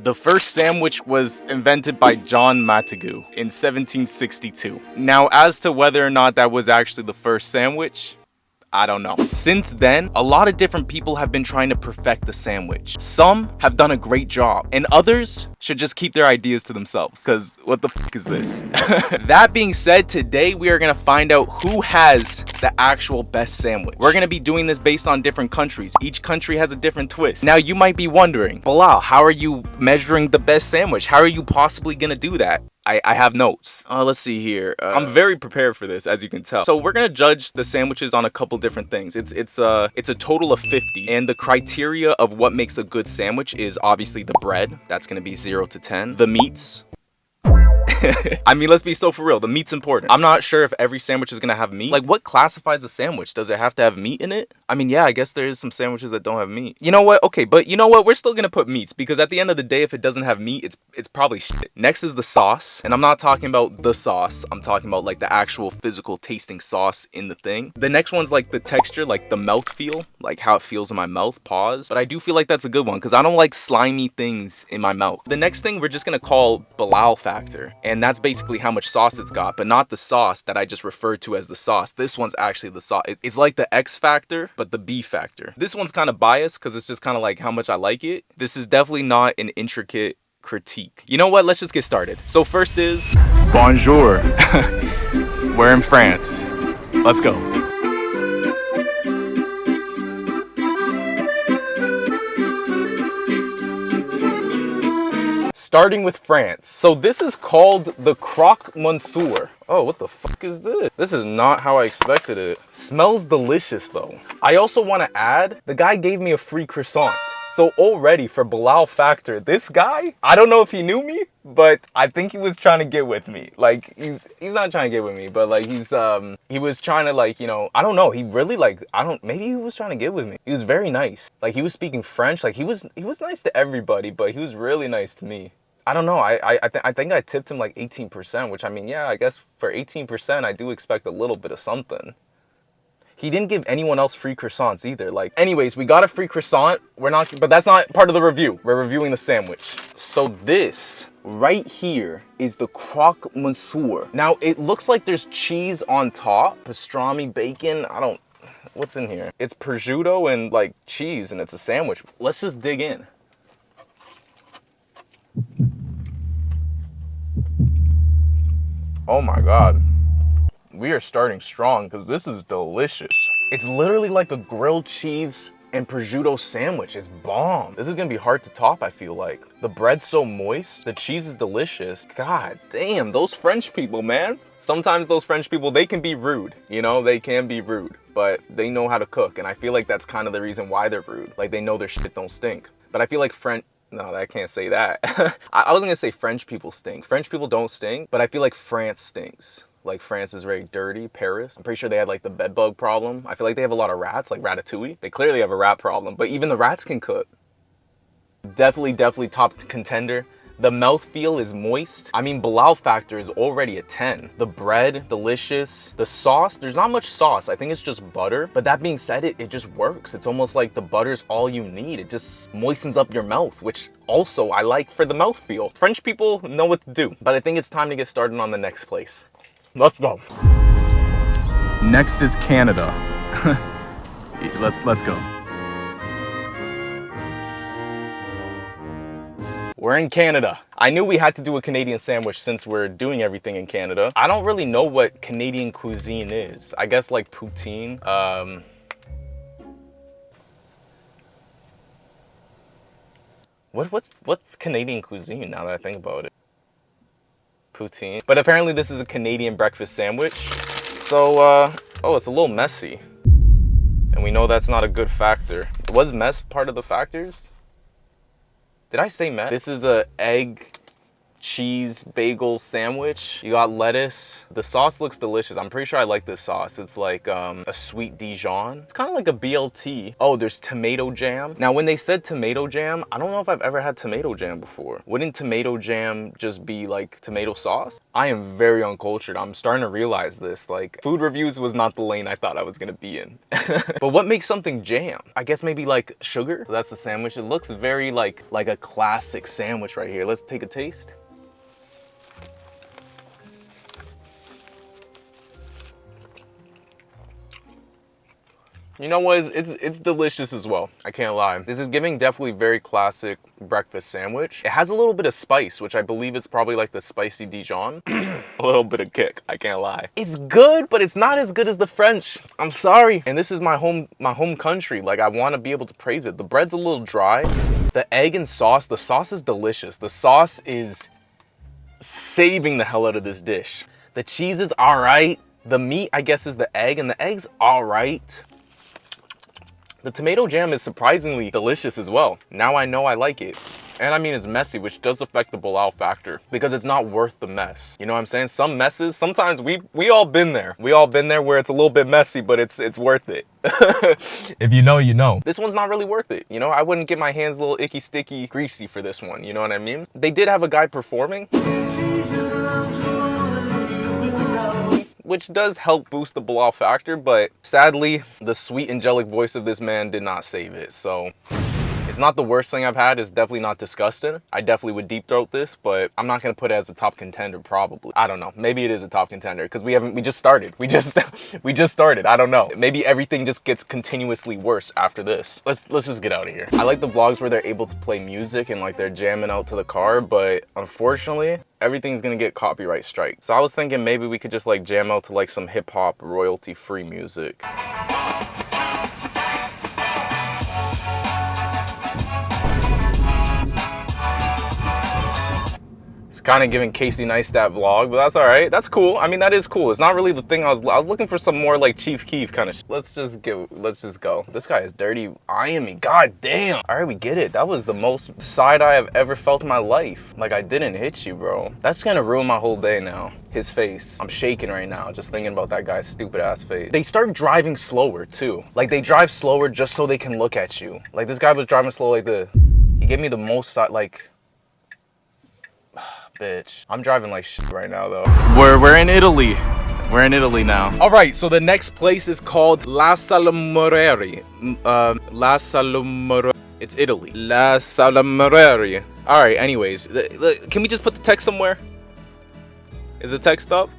The first sandwich was invented by John Montagu in 1762. Now, as to whether or not that was actually the first sandwich, I don't know. Since then, a lot of different people have been trying to perfect the sandwich. Some have done a great job, and others should just keep their ideas to themselves, because what the fuck is this? That being said, today we are gonna find out who has the actual best sandwich. We're gonna be doing this based on different countries. Each country has a different twist. Now, you might be wondering, Bilal, how are you measuring the best sandwich? How are you possibly gonna do that? I have notes. Let's see here. I'm very prepared for this, as you can tell. So we're gonna judge the sandwiches on a couple different things. It's a total of 50, and the criteria of what makes a good sandwich is obviously the bread. That's gonna be 0 to 10. The meats. I mean, let's be so for real. The meat's important. I'm not sure if every sandwich is gonna have meat. Like, what classifies a sandwich? Does it have to have meat in it? I mean, yeah, I guess there is some sandwiches that don't have meat. You know what? Okay, but you know what? We're still gonna put meats, because at the end of the day, if it doesn't have meat, it's probably shit. Next is the sauce, and I'm not talking about the sauce. I'm talking about like the actual physical tasting sauce in the thing. The next one's like the texture, like the mouthfeel, like how it feels in my mouth. Pause. But I do feel like that's a good one, because I don't like slimy things in my mouth. The next thing we're just gonna call Bilal factor, and that's basically how much sauce it's got, but not the sauce that I just referred to as the sauce. This one's actually the sauce. It's like the X factor, but the B factor. This one's kind of biased because it's just kind of like how much I like it. This is definitely not an intricate critique. You know what? Let's just get started. So first is bonjour. We're in France. Let's go. Starting with France. So this is called the Croque Monsieur. Oh, what the fuck is this? This is not how I expected it. Smells delicious though. I also want to add, the guy gave me a free croissant. So already for Bilal factor, this guy, I don't know if he knew me, but I think he was trying to get with me. Like, he's not trying to get with me, but like he was trying to, like, you know, I don't know. He really, like, maybe he was trying to get with me. He was very nice. Like, he was speaking French. Like, he was nice to everybody, but he was really nice to me. I don't know. I think I tipped him like 18%, which, I mean, yeah, I guess for 18%, I do expect a little bit of something. He didn't give anyone else free croissants either. Like, anyways, we got a free croissant. But that's not part of the review. We're reviewing the sandwich. So this right here is the Croque Monsieur. Now, it looks like there's cheese on top, pastrami, bacon. What's in here? It's prosciutto and like cheese, and it's a sandwich. Let's just dig in. Oh my God. We are starting strong because this is delicious. It's literally like a grilled cheese and prosciutto sandwich. It's bomb. This is gonna be hard to top, I feel like. The bread's so moist. The cheese is delicious. God damn, those French people, man. Sometimes those French people, they can be rude. You know, they can be rude, but they know how to cook. And I feel like that's kind of the reason why they're rude. Like, they know their shit don't stink. But I feel like no, I can't say that. I wasn't gonna say French people stink. French people don't stink, but I feel like France stinks. Like, France is very dirty. Paris, I'm pretty sure they had like the bed bug problem. I feel like they have a lot of rats, like Ratatouille. They clearly have a rat problem, but even the rats can cook. Definitely top contender. The mouthfeel is moist. I mean, Bilal factor is already a 10. The bread, delicious. The sauce, there's not much sauce. I think it's just butter. But that being said, it just works. It's almost like the butter's all you need. It just moistens up your mouth, which also I like for the mouthfeel. French people know what to do. But I think it's time to get started on the next place. Let's go. Next is Canada. Let's go. We're in Canada. I knew we had to do a Canadian sandwich since we're doing everything in Canada. I don't really know what Canadian cuisine is. I guess like poutine. What's Canadian cuisine now that I think about it? Poutine. But apparently this is a Canadian breakfast sandwich. So, oh, it's a little messy. And we know that's not a good factor. Was mess part of the factors? Did I say mess? This is a egg cheese bagel sandwich. You got lettuce. The sauce looks delicious. I'm pretty sure I like this sauce. It's like a sweet Dijon. It's kind of like a BLT. Oh, there's tomato jam. Now, when they said tomato jam, I don't know if I've ever had tomato jam before. Wouldn't tomato jam just be like tomato sauce? I am very uncultured. I'm starting to realize this. Like, food reviews was not the lane I thought I was gonna be in. But what makes something jam? I guess maybe like sugar. So that's the sandwich. It looks very like a classic sandwich right here. Let's take a taste. You know what? It's delicious as well. I can't lie. This is giving definitely very classic breakfast sandwich. It has a little bit of spice, which I believe is probably like the spicy Dijon. A little bit of kick, I can't lie. It's good, but it's not as good as the French. I'm sorry. And this is my home country. Like, I want to be able to praise it. The bread's a little dry. The egg and sauce, the sauce is delicious. The sauce is saving the hell out of this dish. The cheese is all right. The meat, I guess, is the egg, and the egg's all right. The tomato jam is surprisingly delicious as well. Now I know I like it. And I mean, it's messy, which does affect the bulal factor because it's not worth the mess. You know what I'm saying? Some messes, sometimes we all been there. We all been there where it's a little bit messy, but it's worth it. If you know, you know. This one's not really worth it. You know, I wouldn't get my hands a little icky, sticky, greasy for this one. You know what I mean? They did have a guy performing, which does help boost the bulal factor, but sadly, the sweet angelic voice of this man did not save it. So it's not the worst thing I've had. It's definitely not disgusting. I definitely would deep throat this, but I'm not gonna put it as a top contender probably. I don't know. Maybe it is a top contender because we just started. We just started. I don't know. Maybe everything just gets continuously worse after this. Let's just get out of here. I like the vlogs where they're able to play music and like they're jamming out to the car, but unfortunately, everything's gonna get copyright strike. So I was thinking maybe we could just like jam out to like some hip hop royalty free music. Kind of giving Casey Neistat vlog, but that's all right. That's cool. I mean, that is cool. It's not really the thing I was looking for some more like Chief Keef kind of Let's just go. This guy is dirty eyeing me. God damn. All right, we get it. That was the most side eye I've ever felt in my life. Like, I didn't hit you, bro. That's gonna ruin my whole day now. His face. I'm shaking right now just thinking about that guy's stupid ass face. They start driving slower too. Like, they drive slower just so they can look at you. Like, this guy was driving slow like this. He gave me the most like, bitch. I'm driving like shit right now though. We're in Italy. We're in Italy now. All right, so the next place is called La Salamureri. La Salamureri. It's Italy. La Salamureri. All right, anyways, can we just put the text somewhere? Is the text up?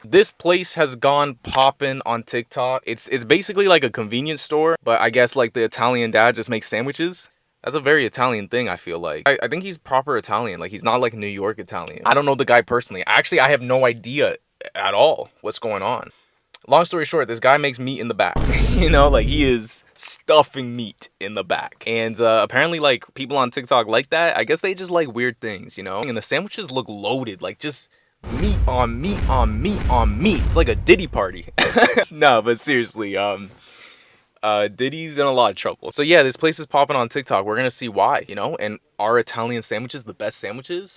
This place has gone popping on TikTok. It's basically like a convenience store, but I guess like the Italian dad just makes sandwiches. That's a very Italian thing, I feel like. I think he's proper Italian. Like, he's not like New York Italian. I don't know the guy personally. Actually, I have no idea at all what's going on. Long story short, this guy makes meat in the back. You know, like, he is stuffing meat in the back. And apparently, like, people on TikTok like that. I guess they just like weird things, you know? And the sandwiches look loaded. Like, just meat on meat on meat on meat. It's like a Diddy party. No, but seriously, Diddy's in a lot of trouble. So yeah, this place is popping on TikTok. We're gonna see why, you know? And are Italian sandwiches the best sandwiches?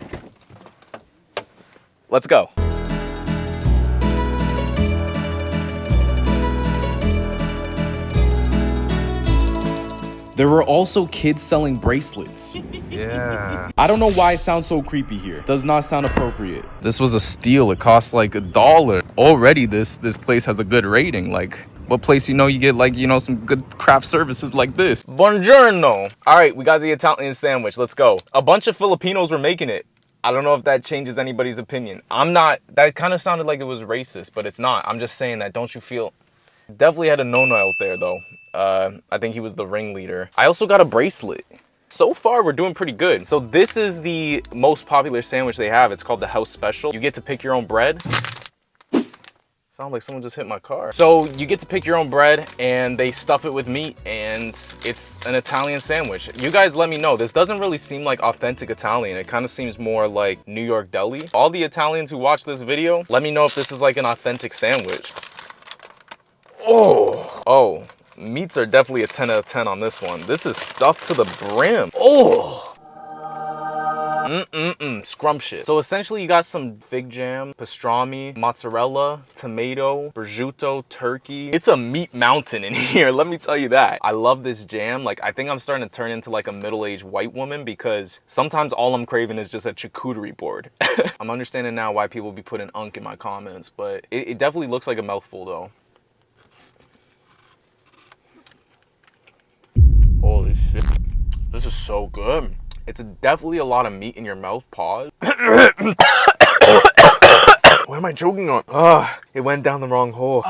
Let's go. There were also kids selling bracelets. Yeah. I don't know why it sounds so creepy here. Does not sound appropriate. This was a steal. It cost like $1. Already this place has a good rating. Like, what place, you know, you get like, you know, some good craft services like this. Buongiorno. All right, we got the Italian sandwich. Let's go. A bunch of Filipinos were making it. I don't know if that changes anybody's opinion. I'm not, that kind of sounded like it was racist, but it's not. I'm just saying that, don't you feel? Definitely had a no-no out there though. I think he was the ringleader. I also got a bracelet. So far, we're doing pretty good. So this is the most popular sandwich they have. It's called the House Special. You get to pick your own bread. Sounds like someone just hit my car. So you get to pick your own bread and they stuff it with meat and it's an Italian sandwich. You guys let me know. This doesn't really seem like authentic Italian. It kind of seems more like New York deli. All the Italians who watch this video, let me know if this is like an authentic sandwich. Oh, meats are definitely a 10 out of 10 on this one. This is stuffed to the brim. Oh. Scrumptious. So essentially you got some fig jam, pastrami, mozzarella, tomato, prosciutto, turkey. It's a meat mountain in here, let me tell you that. I love this jam. Like, I think I'm starting to turn into like a middle-aged white woman because sometimes all I'm craving is just a charcuterie board. I'm understanding now why people be putting unk in my comments, but it definitely looks like a mouthful though. Holy shit. This is so good. It's definitely a lot of meat in your mouth. Pause. What am I choking on? It went down the wrong hole.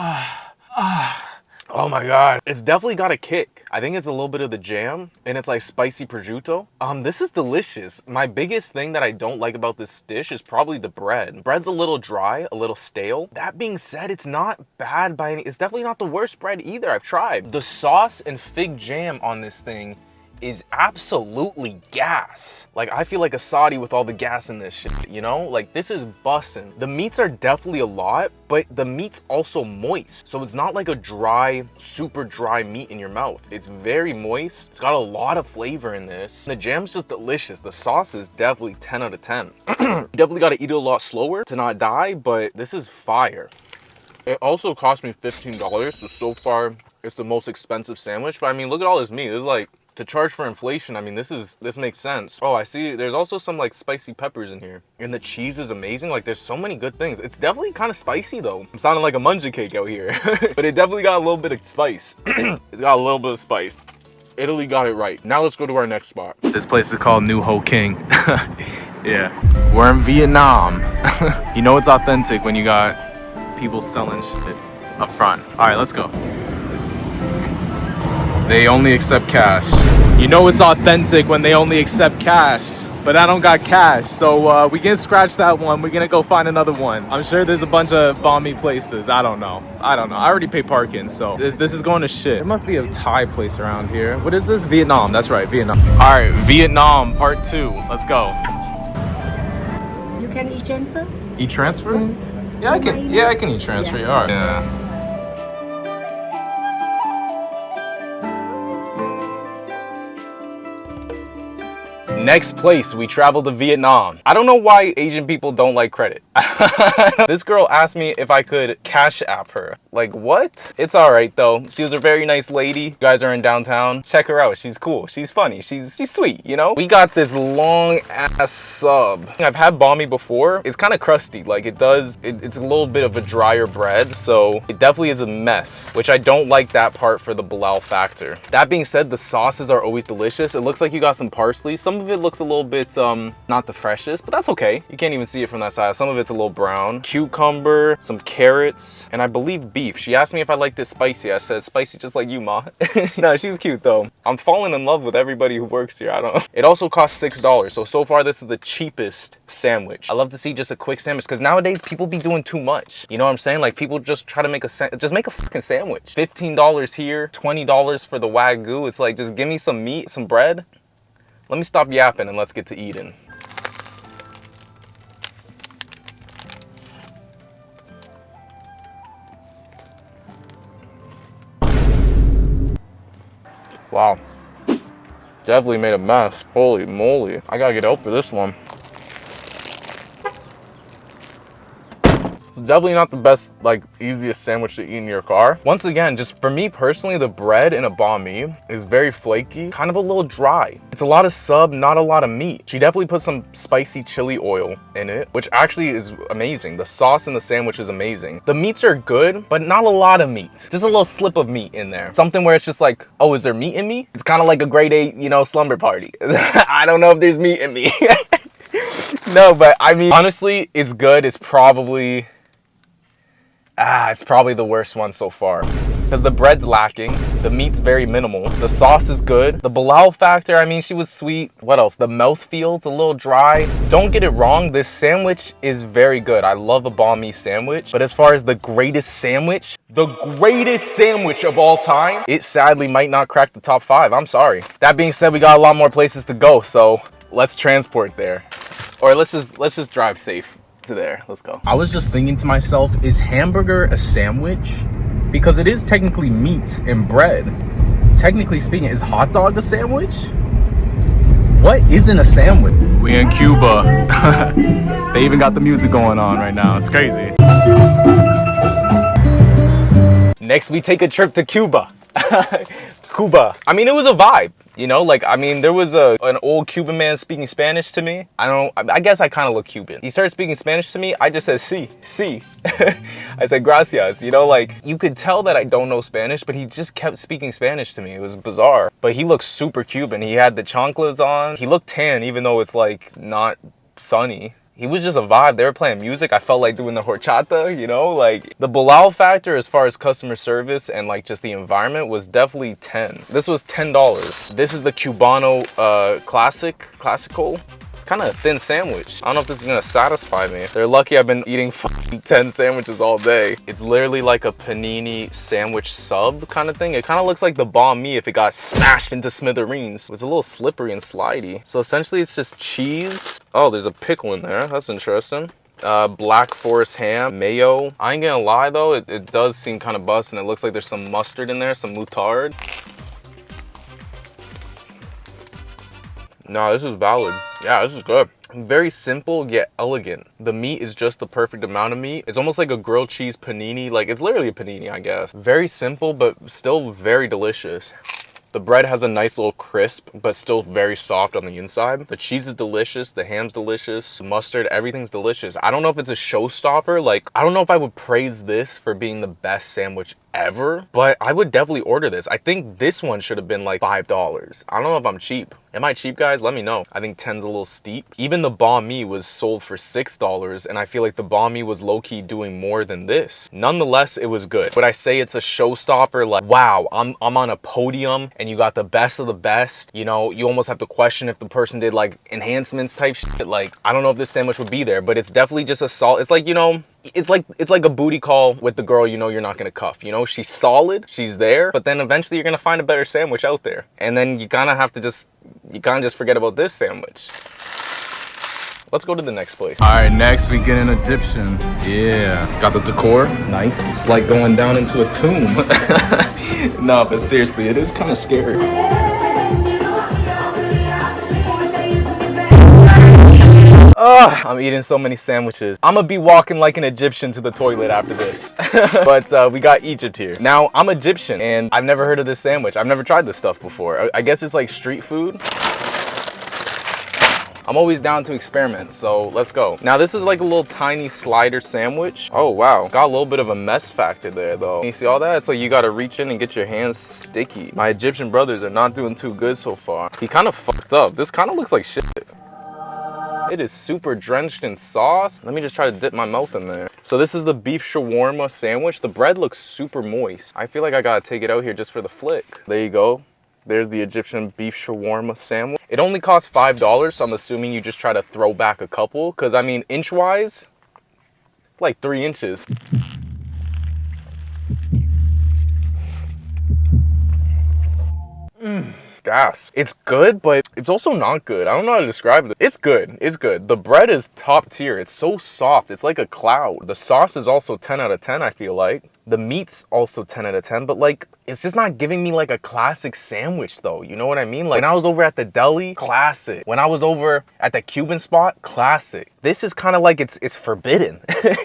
Oh my God. It's definitely got a kick. I think it's a little bit of the jam and it's like spicy prosciutto. This is delicious. My biggest thing that I don't like about this dish is probably the bread. Bread's a little dry, a little stale. That being said, it's not bad by any, it's definitely not the worst bread either. I've tried. The sauce and fig jam on this thing is absolutely gas. Like, I feel like a Saudi with all the gas in this shit, you know? Like, this is bussin'. The meats are definitely a lot, but the meat's also moist. So it's not like a dry, super dry meat in your mouth. It's very moist. It's got a lot of flavor in this. The jam's just delicious. The sauce is definitely 10 out of 10. You definitely gotta eat it a lot slower to not die, but this is fire. It also cost me $15, so far it's the most expensive sandwich. But I mean, look at all this meat. This is like, to charge for inflation, I mean, this makes sense. Oh, I see there's also some like spicy peppers in here. And the cheese is amazing. Like, there's so many good things. It's definitely kind of spicy though. I'm sounding like a munja cake out here. But it definitely got a little bit of spice. It's got a little bit of spice. Italy got it right. Now let's go to our next spot. This place is called New Ho King. Yeah. We're in Vietnam. You know it's authentic when you got people selling shit up front. All right, let's go. They only accept cash. You know it's authentic when they only accept cash, but I don't got cash, so we can scratch that one. We're gonna go find another one. I'm sure there's a bunch of bomby places. I don't know. I already paid parking, so this is going to shit. There must be a Thai place around here. What is this? Vietnam. That's right, Vietnam. All right, Vietnam part 2. Let's go. You can e-transfer? E-transfer? Yeah, I can. Yeah, I can e-transfer. Yeah. All right. Yeah. Next place, we traveled to Vietnam. I don't know why Asian people don't like credit. This girl asked me if I could cash app her. Like, what? It's all right though. She was a very nice lady. You guys are in downtown. Check her out. She's cool. She's funny. She's sweet, you know? We got this long ass sub. I've had banh mi before. It's kind of crusty. Like, it's a little bit of a drier bread, so it definitely is a mess, which I don't like that part for the Bilal factor. That being said, the sauces are always delicious. It looks like you got some parsley. Some of it looks a little bit not the freshest, but that's okay. You can't even see it from that side. Some of it's a little brown. Cucumber, some carrots, and I believe beef. She asked me if I liked it spicy. I said spicy just like you, ma. No, she's cute though. I'm falling in love with everybody who works here. I don't know. It also costs $6, so far this is the cheapest sandwich. I love to see just a quick sandwich because nowadays people be doing too much. You know what I'm saying? Like, people just try to make a fucking sandwich. $15 here, $20 for the Wagyu. It's like, just give me some meat, some bread. Let me stop yapping and let's get to eating. Wow. Definitely made a mess. Holy moly. I gotta get out for this one. It's definitely not the best, like, easiest sandwich to eat in your car. Once again, just for me personally, the bread in a banh mi is very flaky, kind of a little dry. It's a lot of sub, not a lot of meat. She definitely put some spicy chili oil in it, which actually is amazing. The sauce in the sandwich is amazing. The meats are good, but not a lot of meat. Just a little slip of meat in there. Something where it's just like, oh, is there meat in me? It's kind of like a grade 8, you know, slumber party. I don't know if there's meat in me. No, but I mean, honestly, it's good. It's probably the worst one so far. Because the bread's lacking, the meat's very minimal, the sauce is good, the Bilal factor, I mean, she was sweet. What else? The mouthfeel, it's a little dry. Don't get it wrong, this sandwich is very good. I love a banh mi sandwich, but as far as the greatest sandwich of all time, it sadly might not crack the top 5. I'm sorry. That being said, we got a lot more places to go, so let's transport there. Or let's just drive safe to there. Let's go. I was just thinking to myself, is hamburger a sandwich? Because it is technically meat and bread. Technically speaking, is hot dog a sandwich? What isn't a sandwich? We in Cuba. They even got the music going on right now. It's crazy. Next, we take a trip to Cuba. Cuba. I mean, it was a vibe. You know, like, I mean, there was an old Cuban man speaking Spanish to me. I guess I kind of look Cuban. He started speaking Spanish to me. I just said, sí. I said, gracias. You know, like, you could tell that I don't know Spanish, but he just kept speaking Spanish to me. It was bizarre. But he looked super Cuban. He had the chanclas on. He looked tan, even though it's, like, not sunny. He was just a vibe. They were playing music. I felt like doing the horchata, you know? Like, the Bilal factor as far as customer service and, like, just the environment was definitely 10. This was $10. This is the Cubano Classico. It's kind of a thin sandwich. I don't know if this is gonna satisfy me. They're lucky I've been eating 10 sandwiches all day. It's literally like a panini sandwich sub kind of thing. It kind of looks like the banh mi if it got smashed into smithereens. It was a little slippery and slidey. So essentially it's just cheese. Oh, there's a pickle in there. That's interesting. Black Forest ham, mayo. I ain't gonna lie though, it does seem kind of bust, and it looks like there's some mustard in there, some moutarde. No, this is valid. Yeah, this is good. Very simple yet elegant. The meat is just the perfect amount of meat. It's almost like a grilled cheese panini. Like, it's literally a panini, I guess. Very simple, but still very delicious. The bread has a nice little crisp, but still very soft on the inside. The cheese is delicious, the ham's delicious, the mustard, everything's delicious. I don't know if it's a showstopper. Like, I don't know if I would praise this for being the best sandwich ever, but I would definitely order this. I think this one should have been like $5. I don't know if I'm cheap. Am I cheap, guys? Let me know. I think 10's a little steep. Even the banh mi was sold for $6, and I feel like the banh mi was low-key doing more than this. Nonetheless, it was good. Would I say it's a showstopper? Like, wow, I'm on a podium and you got the best of the best. You know, you almost have to question if the person did like enhancements type shit. Like, I don't know if this sandwich would be there, but it's definitely just a solid. It's like, you know, it's like a booty call with the girl you know you're not gonna cuff. You know, she's solid, she's there, but then eventually you're gonna find a better sandwich out there. And then you kind of have to just forget about this sandwich. Let's go to the next place. All right, next we get an Egyptian. Yeah, got the decor, nice. It's like going down into a tomb. No, but seriously, it is kind of scary. I'm eating so many sandwiches. I'm gonna be walking like an Egyptian to the toilet after this. But we got Egypt here. Now, I'm Egyptian and I've never heard of this sandwich. I've never tried this stuff before. I guess it's like street food. I'm always down to experiment, so let's go. Now, this is like a little tiny slider sandwich. Oh, wow. Got a little bit of a mess factor there, though. You see all that? It's like you gotta reach in and get your hands sticky. My Egyptian brothers are not doing too good so far. He kind of fucked up. This kind of looks like shit. It is super drenched in sauce. Let me just try to dip my mouth in there. So this is the beef shawarma sandwich. The bread looks super moist. I feel like I gotta take it out here just for the flick. There you go. There's the Egyptian beef shawarma sandwich. It only costs $5, so I'm assuming you just try to throw back a couple. Cause I mean, inch-wise, it's like 3 inches. Gas. It's good, but it's also not good. I don't know how to describe it. It's good. It's good. The bread is top tier. It's so soft. It's like a cloud. The sauce is also 10 out of 10, I feel like. The meat's also 10 out of 10, but like, it's just not giving me like a classic sandwich though. You know what I mean? Like, when I was over at the deli, classic. When I was over at the Cuban spot, classic. This is kind of like it's forbidden.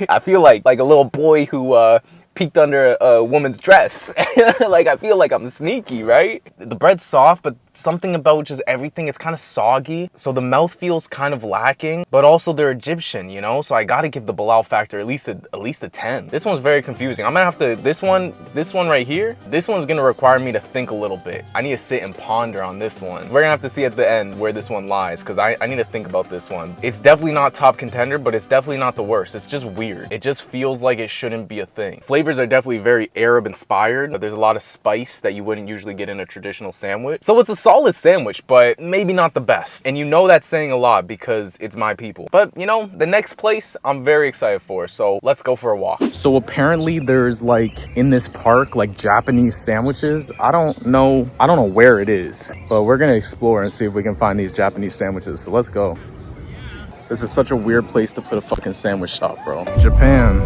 I feel like a little boy who peeked under a woman's dress. Like, I feel like I'm sneaky, right? The bread's soft, but something about just everything, it's kind of soggy. So the mouth feels kind of lacking, but also they're Egyptian, you know? So I gotta give the Bilal factor at least a 10. This one's very confusing. I'm gonna have to, this one right here, this one's gonna require me to think a little bit. I need to sit and ponder on this one. We're gonna have to see at the end where this one lies, because I need to think about this one. It's definitely not top contender, but it's definitely not the worst. It's just weird. It just feels like it shouldn't be a thing. Flavors are definitely very Arab inspired. There's a lot of spice that you wouldn't usually get in a traditional sandwich. So it's a solid sandwich, but maybe not the best. And you know that's saying a lot because it's my people. But you know, the next place I'm very excited for. So let's go for a walk. So apparently there's like in this park, like Japanese sandwiches. I don't know where it is, but we're gonna explore and see if we can find these Japanese sandwiches. So let's go. This is such a weird place to put a fucking sandwich shop, bro. Japan.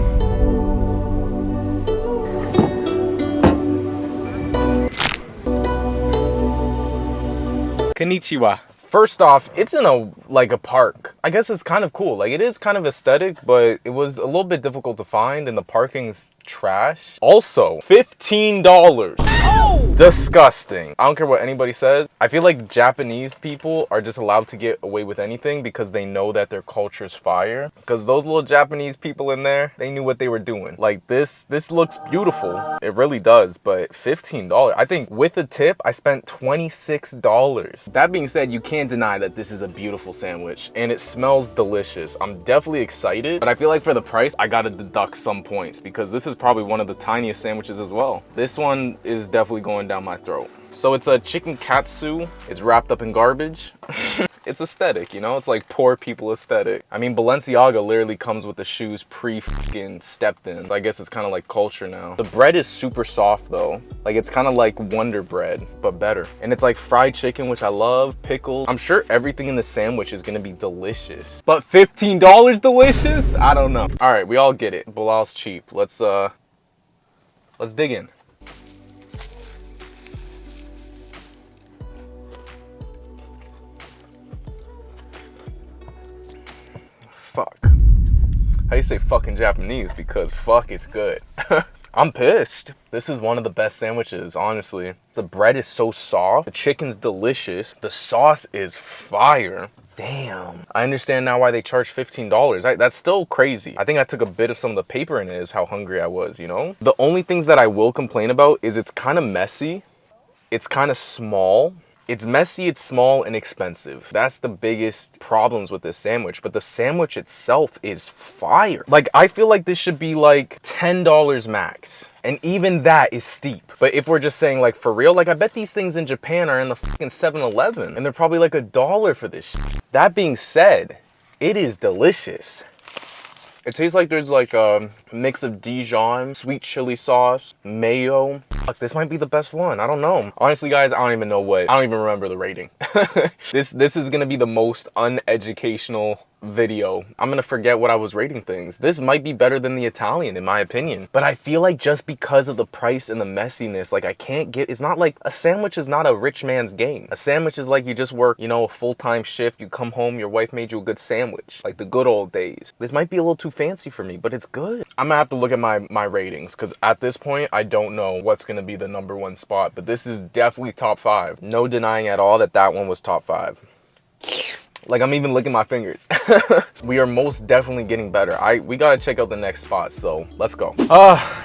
Konnichiwa. First off, it's in a park. I guess it's kind of cool. Like, it is kind of aesthetic, but it was a little bit difficult to find, and the parking's trash. Also, $15. Oh! Disgusting. I don't care what anybody says. I feel like Japanese people are just allowed to get away with anything because they know that their culture's fire. Because those little Japanese people in there, they knew what they were doing. Like, this looks beautiful. It really does, but $15. I think with a tip, I spent $26. That being said, you can't deny that this is a beautiful sandwich and it smells delicious. I'm definitely excited, but I feel like for the price, I gotta deduct some points because this is probably one of the tiniest sandwiches as well. This one is definitely going down my throat. So it's a chicken katsu. It's wrapped up in garbage. It's aesthetic, you know? It's like poor people aesthetic. I mean, Balenciaga literally comes with the shoes pre-fucking stepped in. So I guess it's kind of like culture now. The bread is super soft though. Like, it's kind of like Wonder Bread, but better. And it's like fried chicken, which I love, pickles. I'm sure everything in the sandwich is gonna be delicious. But $15 delicious? I don't know. All right, we all get it. Bilal's cheap. Let's dig in. Fuck. How you say fucking Japanese? Because fuck, it's good. I'm pissed. This is one of the best sandwiches, honestly. The bread is so soft. The chicken's delicious. The sauce is fire. Damn. I understand now why they charge $15. That's still crazy. I think I took a bit of some of the paper in it is how hungry I was, you know? The only things that I will complain about is it's kind of messy. It's kind of small. It's messy, it's small, and expensive. That's the biggest problems with this sandwich, but the sandwich itself is fire. Like, I feel like this should be like $10 max, and even that is steep. But if we're just saying like for real, like I bet these things in Japan are in the fucking 7-Eleven, and they're probably like $1 for this shit. That being said, it is delicious. It tastes like there's like a mix of Dijon, sweet chili sauce, mayo. Fuck, this might be the best one. I don't know. Honestly, guys, I don't even know what. I don't even remember the rating. This is gonna be the most uneducational video. I'm gonna forget what I was rating things. This might be better than the Italian in my opinion. But I feel like just because of the price and the messiness, like I can't get, it's not like, a sandwich is not a rich man's game. A sandwich is like you just work, you know, a full-time shift, you come home, your wife made you a good sandwich. Like the good old days. This might be a little too fancy for me, but it's good. I'm gonna have to look at my ratings because at this point, I don't know what's gonna be the #1 spot, but this is definitely top 5. No denying at all that that one was top 5. Like, I'm even licking my fingers. We are most definitely getting better. We gotta check out the next spot, so let's go.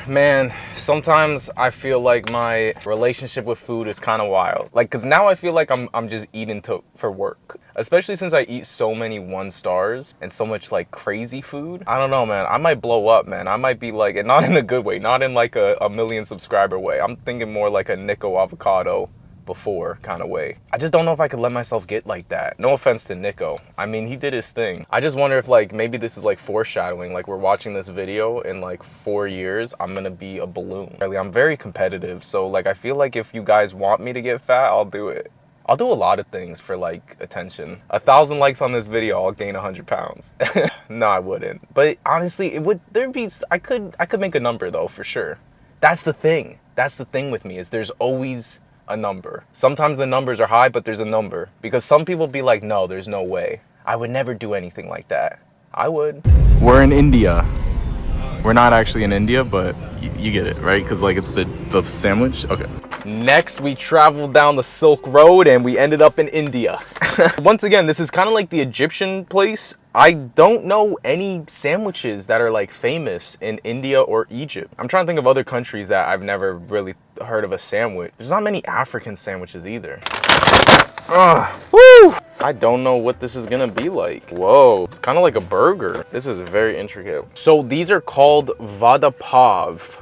Man, sometimes I feel like my relationship with food is kind of wild. Like, cause now I feel like I'm just eating for work. Especially since I eat so many 1 stars and so much like crazy food. I don't know, man. I might blow up, man. I might be like, and not in a good way, not in like a million subscriber way. I'm thinking more like a Nico Avocado before kind of way. I just don't know if I could let myself get like that. No offense to Nico. I mean, he did his thing. I just wonder if like maybe this is like foreshadowing, like we're watching this video in like 4 years, I'm gonna be a balloon. Really, I'm very competitive. So like, I feel like if you guys want me to get fat, I'll do it. I'll do a lot of things for like attention. 1,000 likes on this video, I'll gain 100 pounds. No, I wouldn't. But honestly, I could make a number though, for sure. That's the thing. That's the thing with me, is there's always a number. Sometimes the numbers are high, but there's a number. Because some people be like, no, there's no way. I would never do anything like that. I would. We're in India. We're not actually in India, but you get it, right? Because like it's the sandwich. Okay. Next, we traveled down the Silk Road and we ended up in India. Once again, this is kind of like the Egyptian place. I don't know any sandwiches that are like famous in India or Egypt. I'm trying to think of other countries that I've never really heard of a sandwich. There's not many African sandwiches either. Woo! I don't know what this is gonna be like. Whoa, it's kind of like a burger. This is very intricate. So these are called vada pav.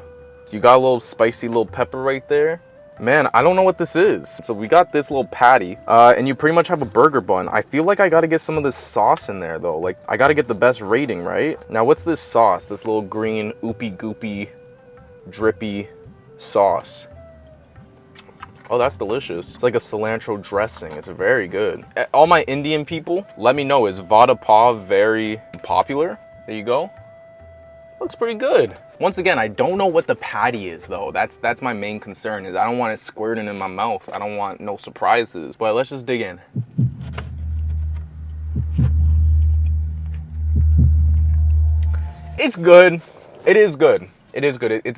You got a little spicy little pepper right there. Man, I don't know what this is. So we got this little patty, and you pretty much have a burger bun. I feel like I gotta get some of this sauce in there though. Like, I gotta get the best rating, right? Now, what's this sauce? This little green, oopy goopy, drippy sauce. Oh, that's delicious. It's like a cilantro dressing. It's very good. All my Indian people, let me know, is vada pav very popular? There you go. Looks pretty good. Once again, I don't know what the patty is though. That's my main concern, is I don't want it squirting in my mouth. I don't want no surprises. But let's just dig in. It's good. It is good. It is good. It's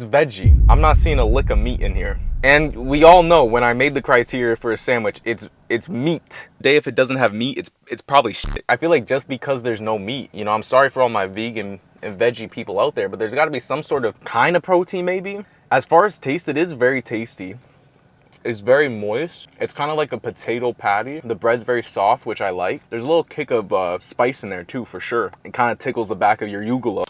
veggie. I'm not seeing a lick of meat in here. And we all know when I made the criteria for a sandwich, it's meat. Today, if it doesn't have meat, it's probably shit. I feel like just because there's no meat, you know, I'm sorry for all my vegan and veggie people out there, but there's got to be some sort of kind of protein maybe. As far as taste, it is very tasty. It's very moist. It's kind of like a potato patty. The bread's very soft, which I like. There's a little kick of spice in there too, for sure. It kind of tickles the back of your uvula.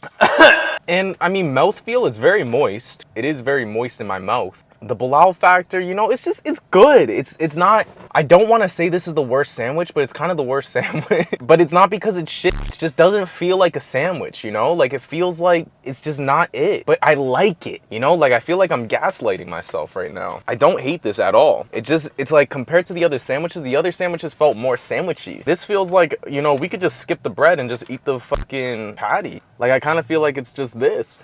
And I mean, mouthfeel is very moist. It is very moist in my mouth. The Bilal factor, you know, it's good. It's not, I don't want to say this is the worst sandwich, but it's kind of the worst sandwich. But it's not because it's shit. It just doesn't feel like a sandwich, you know? Like, it feels like it's just not it. But I like it, you know? Like, I feel like I'm gaslighting myself right now. I don't hate this at all. It's like, compared to the other sandwiches felt more sandwichy. This feels like, you know, we could just skip the bread and just eat the fucking patty. Like, I kind of feel like it's just this.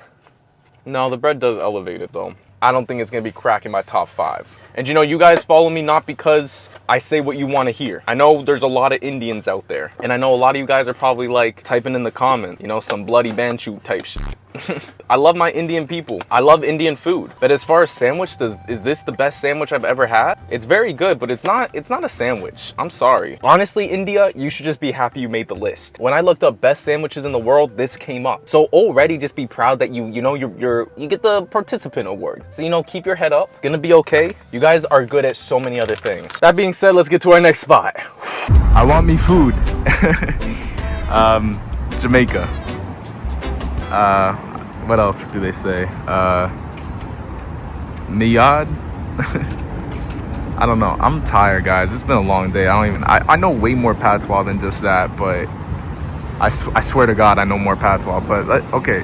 No, the bread does elevate it, though. I don't think it's gonna be cracking my top 5. And you know, you guys follow me not because I say what you want to hear. I know there's a lot of Indians out there, and I know a lot of you guys are probably like typing in the comment, you know, some bloody bantu type shit. I love my Indian people. I love Indian food. But as far as sandwich, is this the best sandwich I've ever had? It's very good, but it's not a sandwich. I'm sorry. Honestly, India, you should just be happy you made the list. When I looked up best sandwiches in the world, this came up. So already just be proud that you get the participant award. So, you know, keep your head up. Gonna be okay. You guys are good at so many other things. That being said, let's get to our next spot. I want me food. Jamaica. What else do they say? Niyad? I don't know. I'm tired, guys. It's been a long day. I know way more patois than just that, but I swear to God, I know more patois, but okay.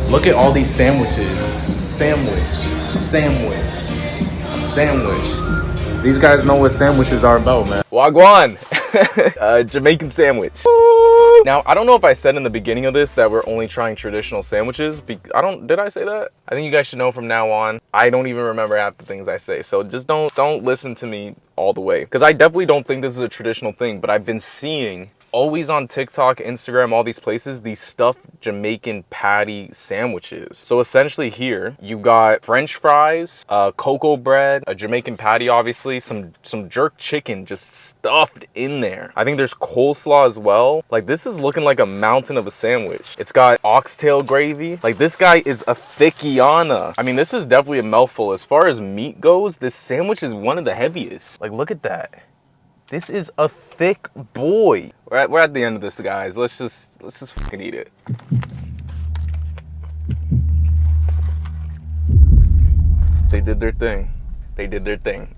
Look at all these sandwiches. Sandwich. These guys know what sandwiches are about, man. Wagwan. Jamaican sandwich. Now, I don't know if I said in the beginning of this that we're only trying traditional sandwiches. Did I say that? I think you guys should know from now on, I don't even remember half the things I say. So just don't listen to me all the way. Because I definitely don't think this is a traditional thing, but I've been seeing always on TikTok, Instagram, all these places, these stuffed Jamaican patty sandwiches. So essentially here, you got French fries, cocoa bread, a Jamaican patty, obviously, some jerk chicken just stuffed in there. I think there's coleslaw as well. Like, this is looking like a mountain of a sandwich. It's got oxtail gravy. Like, this guy is a thickiana. I mean, this is definitely a mouthful. As far as meat goes, this sandwich is one of the heaviest. Like, look at that. This is a thick boy. We're at the end of this, guys. Let's just fucking eat it. They did their thing.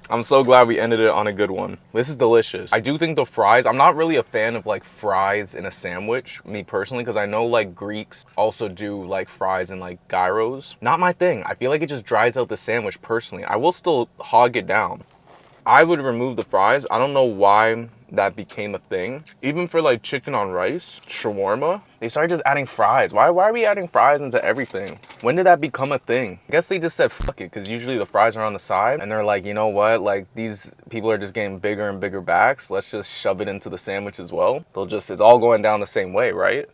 I'm so glad we ended it on a good one. This is delicious. I do think the fries, I'm not really a fan of like fries in a sandwich, me personally, because I know like Greeks also do like fries and like gyros. Not my thing. I feel like it just dries out the sandwich personally. I will still hog it down. I would remove the fries. I don't know why that became a thing. Even for like chicken on rice, shawarma, they started just adding fries. Why are we adding fries into everything? When did that become a thing? I guess they just said fuck it, because usually the fries are on the side and they're like, you know what, like these people are just getting bigger and bigger backs. Let's just shove it into the sandwich as well. It's all going down the same way, right?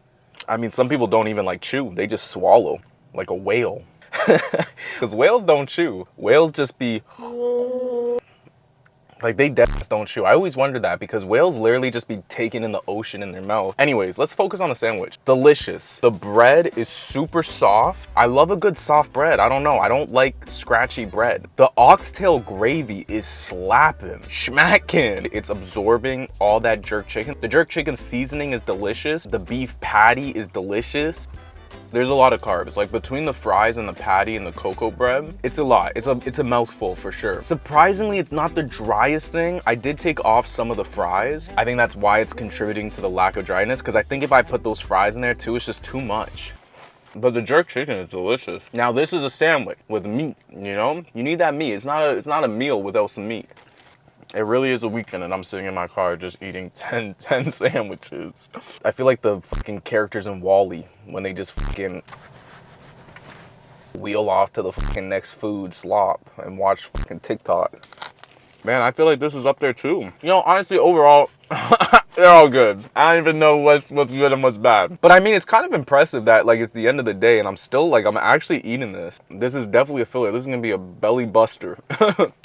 I mean, some people don't even like chew. They just swallow like a whale. Because whales don't chew. Whales just be... Like, they definitely don't chew. I always wondered that because whales literally just be taking in the ocean in their mouth. Anyways, let's focus on the sandwich. Delicious. The bread is super soft. I love a good soft bread. I don't know. I don't like scratchy bread. The oxtail gravy is slapping. Schmacking. It's absorbing all that jerk chicken. The jerk chicken seasoning is delicious. The beef patty is delicious. There's a lot of carbs. Like, between the fries and the patty and the cocoa bread, it's a lot. It's a mouthful for sure. Surprisingly, it's not the driest thing. I did take off some of the fries. I think that's why it's contributing to the lack of dryness, because I think if I put those fries in there too, it's just too much. But the jerk chicken is delicious. Now, this is a sandwich with meat, you know? You need that meat. It's not a meal without some meat. It really is a weekend and I'm sitting in my car just eating 10 sandwiches. I feel like the fucking characters in WALL-E when they just fucking wheel off to the fucking next food slop and watch fucking TikTok. Man, I feel like this is up there too. You know, honestly, overall, They're all good. I don't even know what's good and what's bad. But I mean, it's kind of impressive that like it's the end of the day and I'm still like, I'm actually eating this. This is definitely a filler. This is gonna be a belly buster.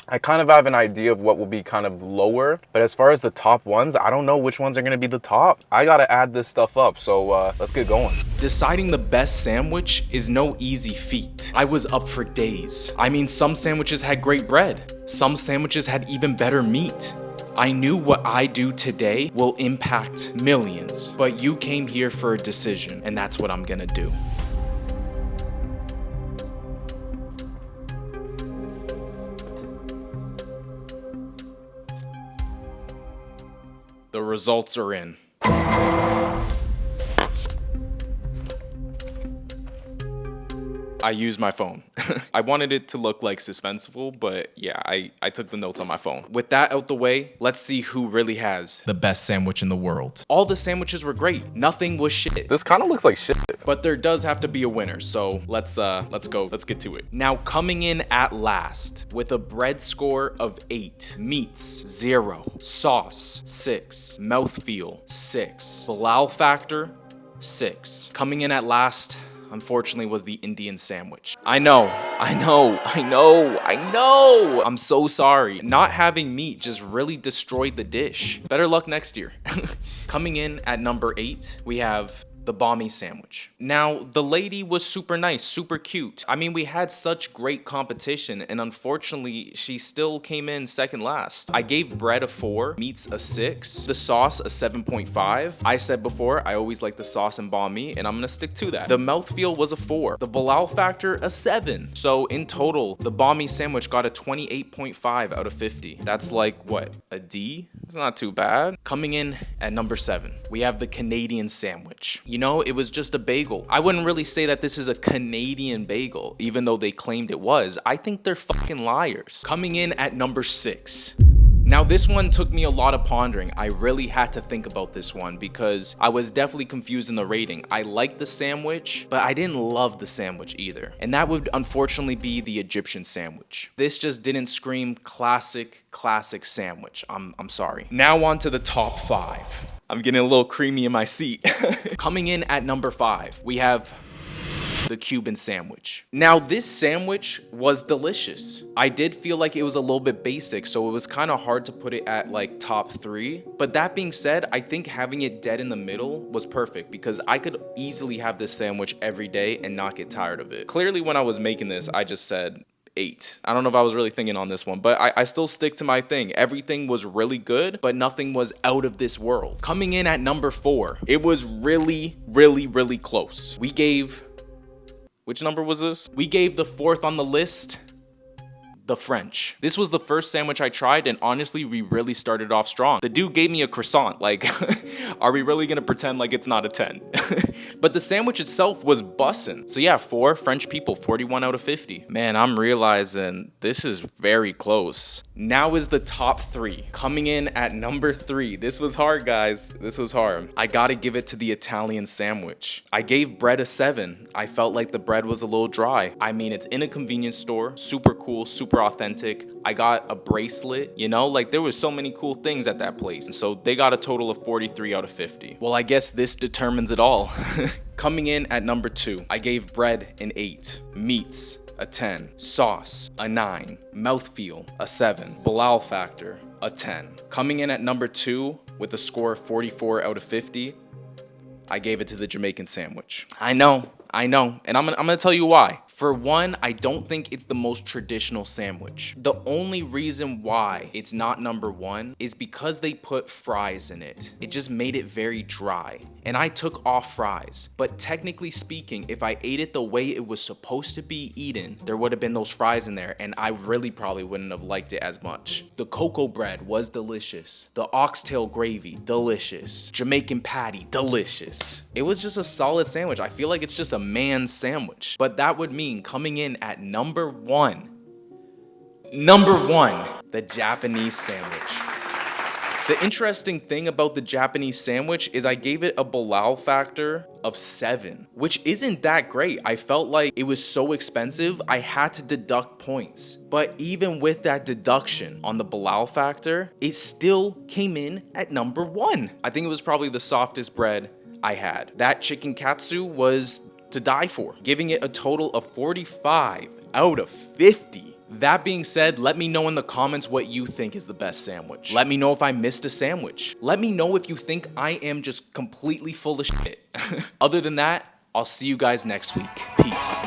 I kind of have an idea of what will be kind of lower, but as far as the top ones, I don't know which ones are gonna be the top. I gotta add this stuff up, so let's get going. Deciding the best sandwich is no easy feat. I was up for days. I mean, some sandwiches had great bread. Some sandwiches had even better meat. I knew what I do today will impact millions, but you came here for a decision, and that's what I'm gonna do. The results are in. I used my phone. I wanted it to look like suspenseful, but yeah, I took the notes on my phone. With that out the way, let's see who really has the best sandwich in the world. All the sandwiches were great. Nothing was shit. This kind of looks like shit. But there does have to be a winner, so let's go. Let's get to it. Now, coming in at last with a bread score of 8, meats 0, sauce 6, mouthfeel 6, halal factor 6. Coming in at last, unfortunately, was the Indian sandwich. I know. I'm so sorry. Not having meat just really destroyed the dish. Better luck next year. Coming in at number 8, we have the Bami sandwich. Now, the lady was super nice, super cute. I mean, we had such great competition, and unfortunately, she still came in second last. I gave bread a 4, meats a 6, the sauce a 7.5. I said before, I always like the sauce and Bami, and I'm gonna stick to that. The mouthfeel was a 4, the halal factor a 7. So in total, the Bami sandwich got a 28.5 out of 50. That's like, what, a D? It's not too bad. Coming in at number 7, we have the Canadian sandwich. You know, it was just a bagel. I wouldn't really say that this is a Canadian bagel, even though they claimed it was. I think they're fucking liars. Coming in at number 6. Now, this one took me a lot of pondering. I really had to think about this one because I was definitely confused in the rating. I liked the sandwich, but I didn't love the sandwich either. And that would unfortunately be the Egyptian sandwich. This just didn't scream classic sandwich. I'm sorry. Now on to the top 5. I'm getting a little creamy in my seat. Coming in at number 5, we have the Cuban sandwich. Now, this sandwich was delicious. I did feel like it was a little bit basic, so it was kind of hard to put it at like top 3. But that being said, I think having it dead in the middle was perfect because I could easily have this sandwich every day and not get tired of it. Clearly, when I was making this, I just said 8. I don't know if I was really thinking on this one, but I still stick to my thing. Everything was really good, but nothing was out of this world. Coming in at number 4, it was really close. We gave, which number was this? We gave the 4th on the list, the French. This was the first sandwich I tried, and honestly, we really started off strong. The dude gave me a croissant. Like, are we really gonna pretend like it's not a 10? But the sandwich itself was bussin'. So yeah, 4 French people, 41 out of 50. Man, I'm realizing this is very close. Now is the top 3. Coming in at number 3. This was hard, guys. This was hard. I gotta give it to the Italian sandwich. I gave bread a 7. I felt like the bread was a little dry. I mean, it's in a convenience store, super cool, super authentic. I got a bracelet, you know, like there was so many cool things at that place. And so they got a total of 43 out of 50. Well, I guess this determines it all. Coming in at number 2, I gave bread an 8, meats a 10, sauce a 9, mouthfeel a 7, halal factor a 10. Coming in at number 2 with a score of 44 out of 50, I gave it to the Jamaican sandwich. I know, and I'm gonna tell you why. For one, I don't think it's the most traditional sandwich. The only reason why it's not number 1 is because they put fries in it. It just made it very dry. And I took off fries. But technically speaking, if I ate it the way it was supposed to be eaten, there would have been those fries in there, and I really probably wouldn't have liked it as much. The cocoa bread was delicious. The oxtail gravy, delicious. Jamaican patty, delicious. It was just a solid sandwich. I feel like it's just a man's sandwich. But that would mean coming in at number 1, the Japanese sandwich. The interesting thing about the Japanese sandwich is I gave it a Bilal factor of 7, which isn't that great. I felt like it was so expensive, I had to deduct points. But even with that deduction on the Bilal factor, it still came in at number 1. I think it was probably the softest bread I had. That chicken katsu was to die for, giving it a total of 45 out of 50. That being said, let me know in the comments what you think is the best sandwich. Let me know if I missed a sandwich. Let me know if you think I am just completely full of shit. Other than that, I'll see you guys next week. Peace.